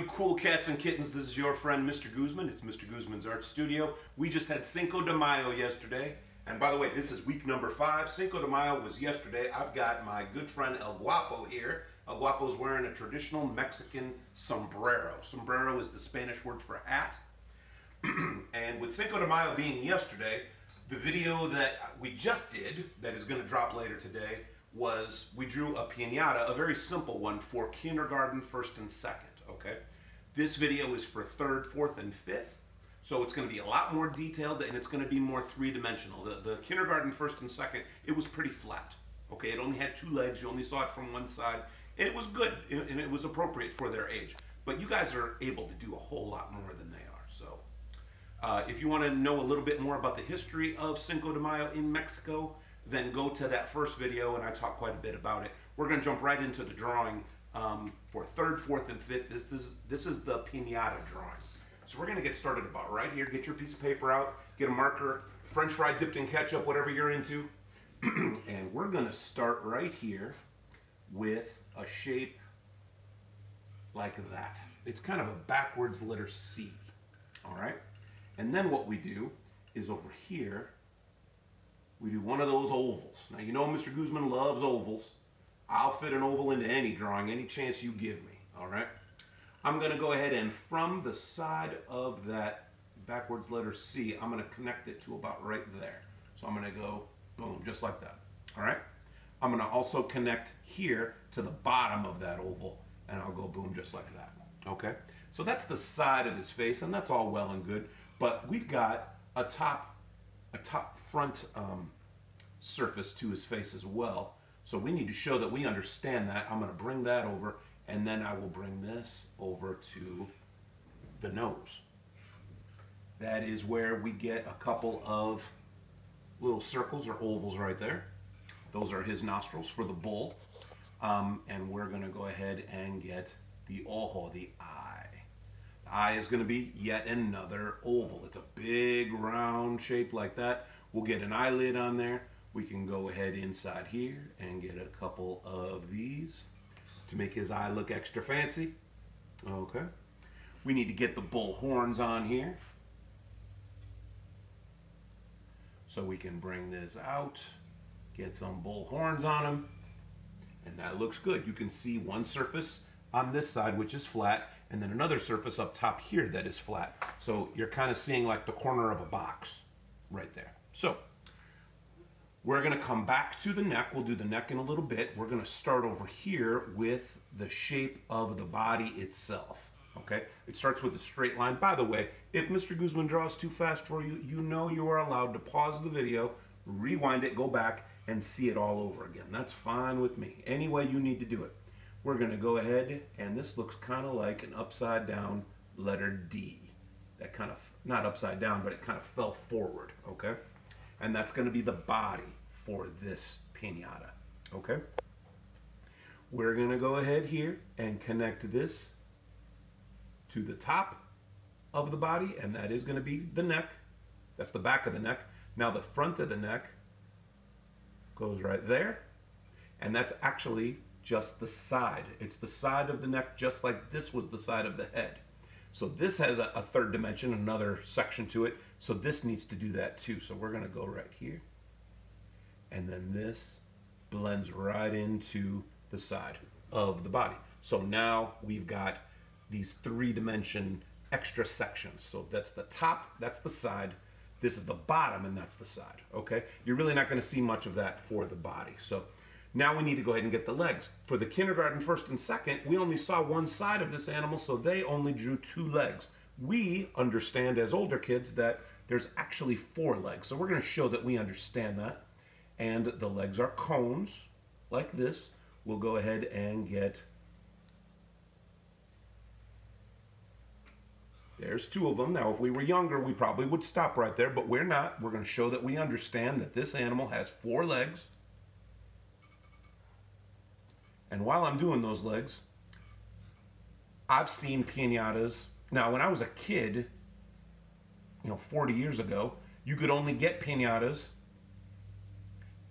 cool cats and kittens, this is your friend Mr. Guzman. It's Mr. Guzman's Art Studio. We just had Cinco de Mayo yesterday. And by the way, this is week number 5. Cinco de Mayo was yesterday. I've got my good friend El Guapo here. El Guapo is wearing a traditional Mexican sombrero. Sombrero is the Spanish word for hat. And with Cinco de Mayo being yesterday, the video that we just did, that is going to drop later today, was we drew a piñata, a very simple one for kindergarten, 1st and 2nd, okay? This video is for 3rd, 4th, and 5th, so it's going to be a lot more detailed and it's going to be more three-dimensional. The kindergarten, 1st, and 2nd, it was pretty flat, okay? It only had 2 legs, you only saw it from one side, and it was good, and it was appropriate for their age. But you guys are able to do a whole lot more than they are, so. If you want to know a little bit more about the history of Cinco de Mayo in Mexico, then go to that first video and I talk quite a bit about it. We're going to jump right into the drawing for 3rd, 4th, and 5th. This is the piñata drawing. So we're going to get started about right here. Get your piece of paper out, get a marker, French fry dipped in ketchup, whatever you're into. And we're going to start right here with a shape like that. It's kind of a backwards letter C, all right? And then what we do is over here, we do one of those ovals. Now, you know Mr. Guzman loves ovals. I'll fit an oval into any drawing, any chance you give me, all right? I'm going to go ahead and from the side of that backwards letter C, I'm going to connect it to about right there. So I'm going to go boom, just like that, all right? I'm going to also connect here to the bottom of that oval, and I'll go boom, just like that, okay? So that's the side of his face, and that's all well and good, but we've got a top front surface to his face as well. So we need to show that we understand that. I'm going to bring that over, and then I will bring this over to the nose. That is where we get a couple of little circles or ovals right there. Those are his nostrils for the bull. And we're going to go ahead and get the ojo, the eye. The eye is going to be yet another oval. It's a big round shape like that. We'll get an eyelid on there. We can go ahead inside here and get a couple of these to make his eye look extra fancy. Okay. We need to get the bull horns on here. So we can bring this out, get some bull horns on him, and that looks good. You can see one surface on this side, which is flat, and then another surface up top here that is flat. So you're kind of seeing like the corner of a box right there. So we're going to come back to the neck. We'll do the neck in a little bit. We're going to start over here with the shape of the body itself. Okay? It starts with a straight line. By the way, if Mr. Guzman draws too fast for you, you know you are allowed to pause the video, rewind it, go back, and see it all over again. That's fine with me. Any way you need to do it. We're going to go ahead, and this looks kind of like an upside down letter D. That kind of, not upside down, but it kind of fell forward, okay? And that's going to be the body for this piñata, okay? We're going to go ahead here and connect this to the top of the body, and that is going to be the neck. That's the back of the neck. Now the front of the neck goes right there, and that's actually just the side. It's the side of the neck, just like this was the side of the head. So this has a 3rd dimension, another section to it, so this needs to do that too. So we're going to go right here, and then this blends right into the side of the body. So now we've got these 3-dimension extra sections. So that's the top, that's the side, this is the bottom, and that's the side, okay? You're really not going to see much of that for the body. So now we need to go ahead and get the legs. For the kindergarten 1st and 2nd, we only saw one side of this animal, so they only drew 2 legs. We understand as older kids that there's actually 4 legs, so we're going to show that we understand that. And the legs are cones, like this. We'll go ahead and get, there's 2 of them. Now, if we were younger, we probably would stop right there, but we're not. We're going to show that we understand that this animal has 4 legs. And while I'm doing those legs, I've seen piñatas. Now, when I was a kid, 40 years ago, you could only get piñatas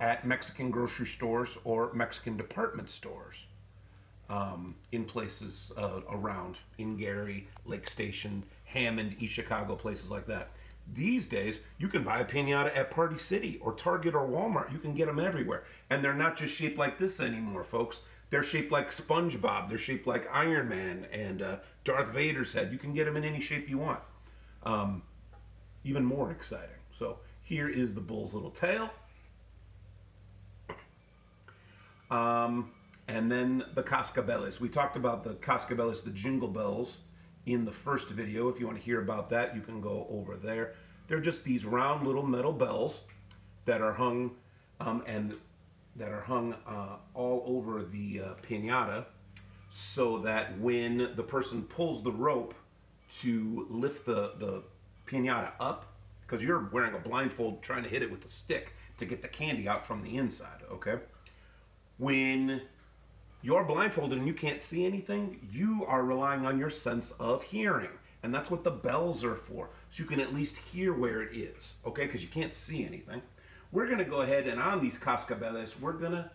at Mexican grocery stores or Mexican department stores. in places around, in Gary, Lake Station, Hammond, East Chicago, places like that. These days, you can buy a piñata at Party City or Target or Walmart. You can get them everywhere. And they're not just shaped like this anymore, folks. They're shaped like SpongeBob. They're shaped like Iron Man and Darth Vader's head. You can get them in any shape you want. Even more exciting. So here is the bull's little tail. And then the cascabeles. We talked about the cascabeles, the Jingle Bells, in the first video. If you want to hear about that, you can go over there. They're just these round little metal bells that are hung all over the piñata, so that when the person pulls the rope to lift the piñata up, because you're wearing a blindfold trying to hit it with a stick to get the candy out from the inside, okay? When you're blindfolded and you can't see anything, you are relying on your sense of hearing. And that's what the bells are for, so you can at least hear where it is, okay? Because you can't see anything. We're going to go ahead and on these cascabeles, we're going to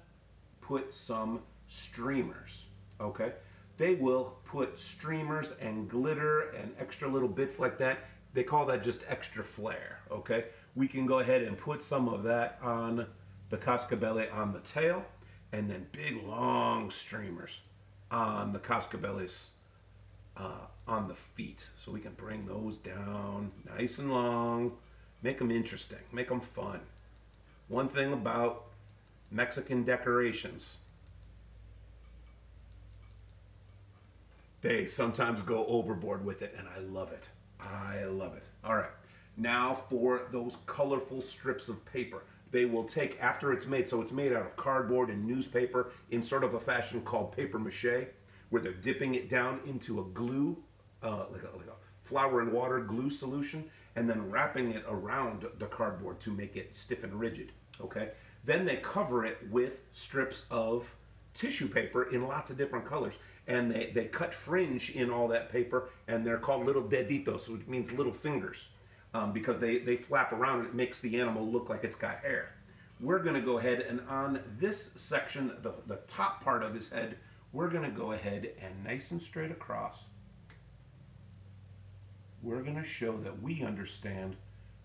put some streamers, okay? They will put streamers and glitter and extra little bits like that. They call that just extra flair, okay? We can go ahead and put some of that on the cascabele on the tail, and then big long streamers on the cascabeles on the feet. So we can bring those down nice and long, make them interesting, make them fun. One thing about Mexican decorations, they sometimes go overboard with it, and I love it. I love it. All right, now for those colorful strips of paper. They will take, after it's made, so it's made out of cardboard and newspaper in sort of a fashion called paper mache, where they're dipping it down into a glue, like a flour and water glue solution, and then wrapping it around the cardboard to make it stiff and rigid, okay? Then they cover it with strips of tissue paper in lots of different colors, and they cut fringe in all that paper, and they're called little deditos, which means little fingers. Because they flap around and it makes the animal look like it's got hair. We're going to go ahead and on this section, the top part of his head, we're going to go ahead and nice and straight across, we're going to show that we understand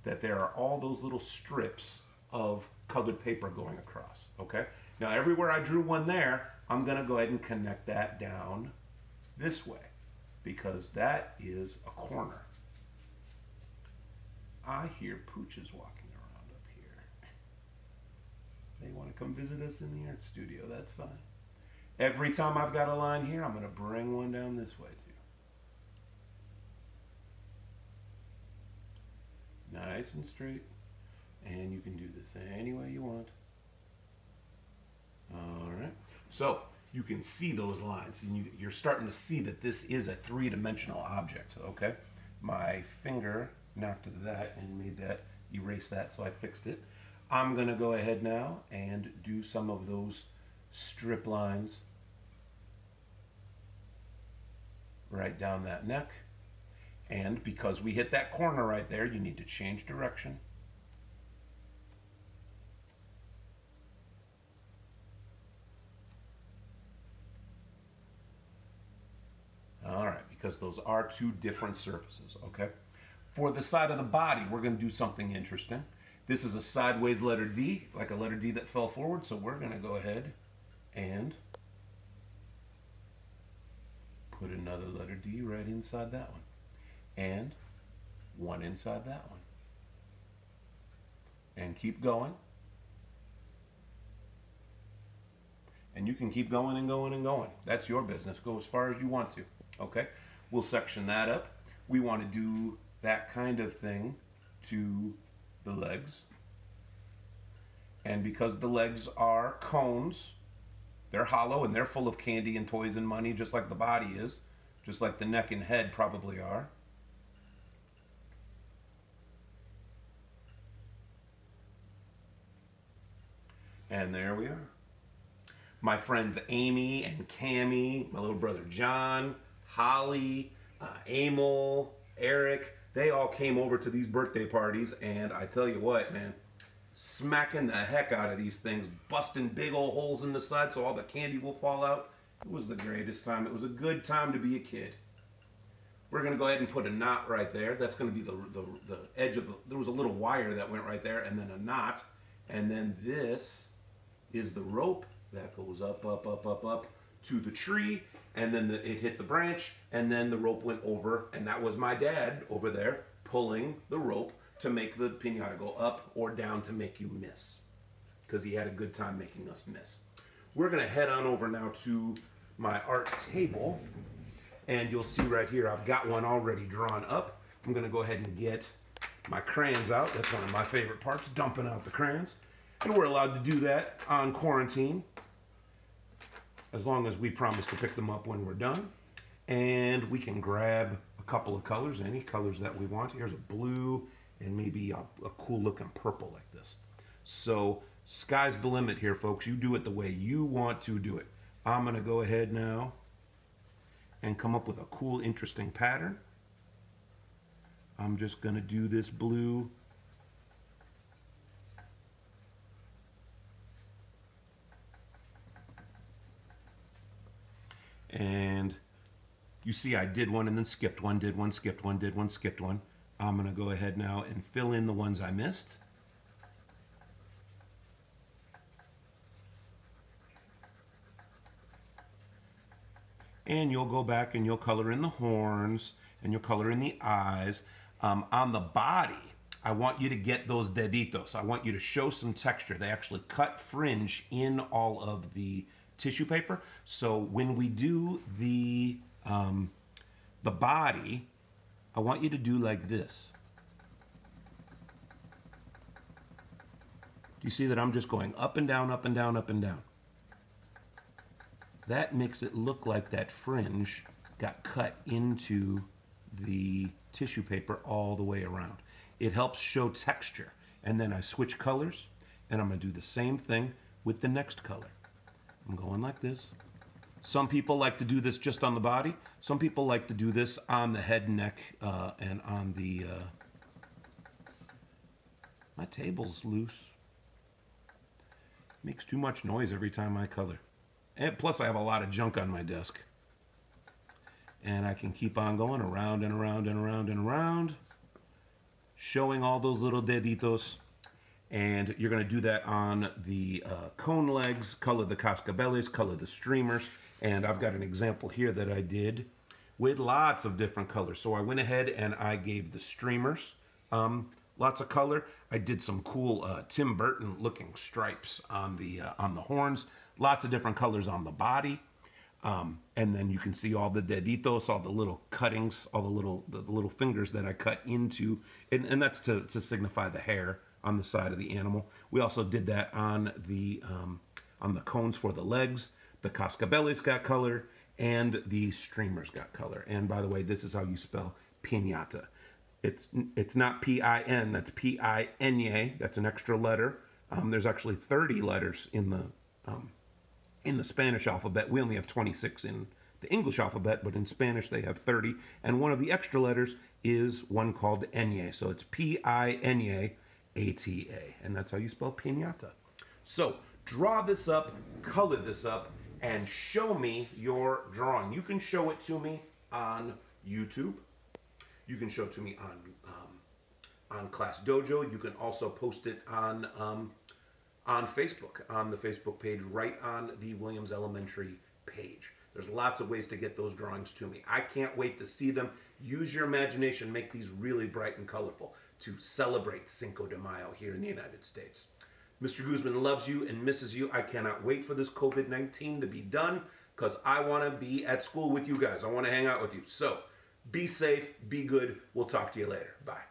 that there are all those little strips of colored paper going across, okay? Now everywhere I drew one there, I'm going to go ahead and connect that down this way, because that is a corner. I hear pooches walking around up here. They want to come visit us in the art studio. That's fine. Every time I've got a line here, I'm going to bring one down this way too. Nice and straight. And you can do this any way you want. All right. So you can see those lines, and you're starting to see that this is a three-dimensional object, okay? My finger knocked that and made that, erase that, so I fixed it. I'm going to go ahead now and do some of those strip lines right down that neck. And because we hit that corner right there, you need to change direction. All right, because those are two different surfaces, okay? For the side of the body, we're going to do something interesting. This is a sideways letter D, like a letter D that fell forward, so we're going to go ahead and put another letter D right inside that one, and one inside that one. And keep going. And you can keep going and going and going. That's your business. Go as far as you want to, okay? We'll section that up. We want to do that kind of thing to the legs. And because the legs are cones, they're hollow and they're full of candy and toys and money, just like the body is, just like the neck and head probably are. And there we are. My friends Amy and Cammie, my little brother John, Holly, Emil, Eric, they all came over to these birthday parties, and I tell you what, man, smacking the heck out of these things, busting big old holes in the side so all the candy will fall out. It was the greatest time. It was a good time to be a kid. We're going to go ahead and put a knot right there. That's going to be the edge of the, there was a little wire that went right there, and then a knot. And then this is the rope that goes up, up, up, up, up to the tree. And then it hit the branch, and then the rope went over. And that was my dad over there pulling the rope to make the piñata go up or down to make you miss. Because he had a good time making us miss. We're going to head on over now to my art table. And you'll see right here, I've got one already drawn up. I'm going to go ahead and get my crayons out. That's one of my favorite parts, dumping out the crayons. And we're allowed to do that on quarantine, as long as we promise to pick them up when we're done. And we can grab a couple of colors, any colors that we want. Here's a blue and maybe a cool looking purple like this. So sky's the limit here, folks. You do it the way you want to do it. I'm going to go ahead now and come up with a cool, interesting pattern. I'm just going to do this blue. And you see I did one and then skipped one, did one, skipped one, did one, skipped one. I'm going to go ahead now and fill in the ones I missed. And you'll go back and you'll color in the horns and you'll color in the eyes. On the body, I want you to get those deditos. I want you to show some texture. They actually cut fringe in all of the tissue paper. So when we do the body, I want you to do like this. Do you see that I'm just going up and down, up and down, up and down? That makes it look like that fringe got cut into the tissue paper all the way around. It helps show texture. And then I switch colors, and I'm going to do the same thing with the next color. I'm going like this. Some people like to do this just on the body. Some people like to do this on the head, neck, and on the... My table's loose. Makes too much noise every time I color. And plus I have a lot of junk on my desk. And I can keep on going around and around and around and around, showing all those little deditos. And you're going to do that on the cone legs, color the cascabeles, color the streamers. And I've got an example here that I did with lots of different colors. So I went ahead and I gave the streamers lots of color. I did some cool Tim Burton looking stripes on the horns. Lots of different colors on the body. And then you can see all the deditos, all the little cuttings, all the little fingers that I cut into, and that's to signify the hair on the side of the animal. We also did that on the cones for the legs. The cascabeles got color, and the streamers got color. And by the way, this is how you spell piñata. It's not P-I-N, that's P-I-N-A. That's an extra letter. There's actually 30 letters in the Spanish alphabet. We only have 26 in the English alphabet, but in Spanish they have 30. And one of the extra letters is one called N-A. So it's P-I-N-A-A-T-A. And that's how you spell piñata. So draw this up, color this up, and show me your drawing. You can show it to me on YouTube. You can show it to me on Class Dojo. You can also post it on Facebook, on the Facebook page, right on the Williams Elementary page. There's lots of ways to get those drawings to me. I can't wait to see them. Use your imagination. Make these really bright and colorful to celebrate Cinco de Mayo here in the United States. Mr. Guzman loves you and misses you. I cannot wait for this COVID-19 to be done because I want to be at school with you guys. I want to hang out with you. So be safe, be good. We'll talk to you later. Bye.